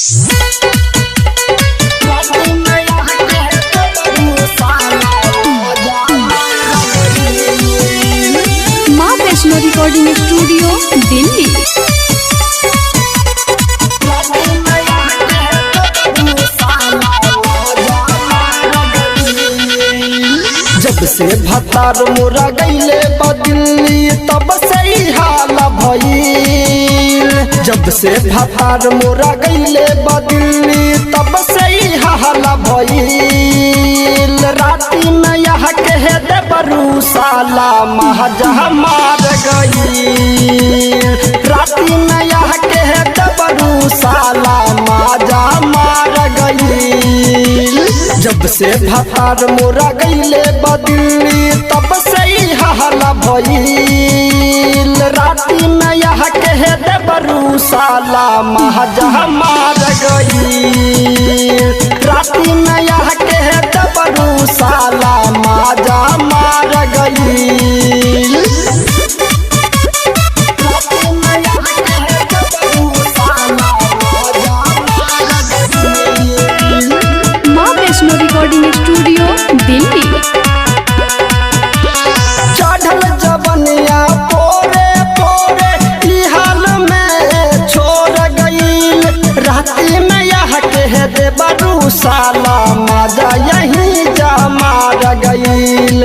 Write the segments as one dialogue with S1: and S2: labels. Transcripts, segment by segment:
S1: माँ Vaishno recording studio Delhi.
S2: जब से भतार मोरा गईले बदिल्ली तब से ही हाल भइल। जब से भतार मोरा गईले बदिल्ली तब से ही हाल भइल। राती में यह कह दे बरू साला महजा मार गईल। राती में यह कह दे बरू साला महजा मार गईल। जब से भतार मोरा गईले बदिल्ली तब से ही हाल भइल। राती में यह कह दे बरू साला महजा मार गईल। राती में यह कह दे बरू साला महजा मार गईल।
S1: माँ वैष्णो रिकॉर्डिंग स्टूडियो दिल्ली।
S2: चढ़ल जवनिया पोरे पोरे ई हाल में छोड़ गईल। राती में यह कह दे बरू साला मजा यही जा मार गईल।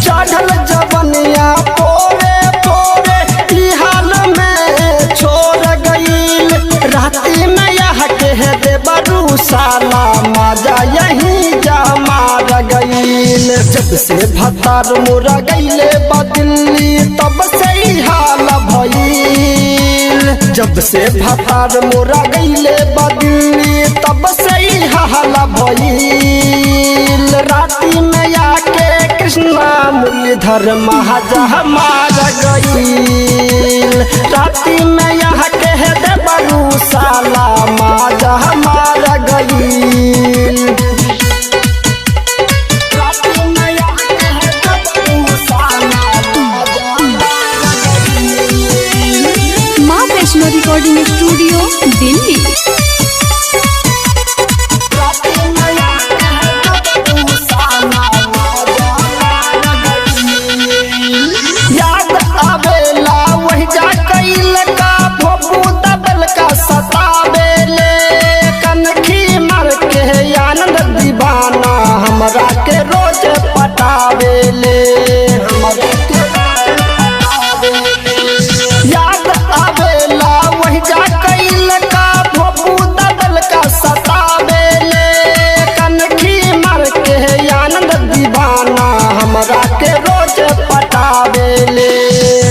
S2: चढ़ल जवनिया पोरे पोरे ई हाल में छोड़ गईल। राती में यह कह दे बरू साला मजा यही जा मार गईल। जब से भतार मोरा गईले बदिल्ली तब से ही हाल भइल। जब से भतार मोरा गईले बदिल्ली तब से ही हाल भइल। राती में आके कृष्णा मुरलीधर महाजा मार गईल। राती में यह कह दे बरू साला माजा मार गईल।
S1: माँ वैष्णो रिकॉर्डिंग स्टूडियो दिल्ली।
S2: याद आवेला वही जा कैल का भोपू दबल का सतावेले। कनखी मर के आनंद दीवाना हमरा के रोज पटावेले। याद आवेला वही जा कैल का भोपू दबल का सतावेले। कनखी मर के आनंद दीवाना हमरा के रोज पटावेले।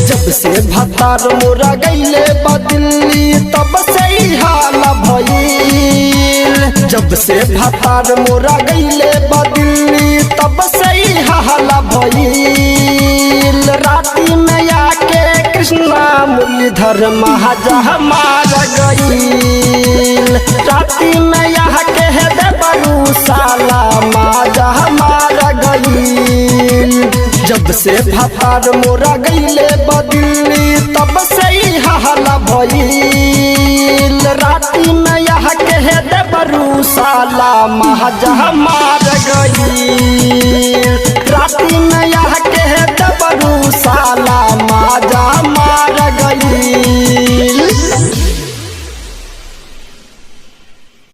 S2: जब से भतार मोरा गईले बदिल्ली तब से ही हाल भइल। जब से भतार मोरा गईले बदिल्ली तब से ही हाल भइल। राती में आके कृष्णा मुरलीधर महाजा मार गईल। राती में यह कह दे बरू साला माजा मार गईल। जब से भतार मोरा गईले बदिल्ली तब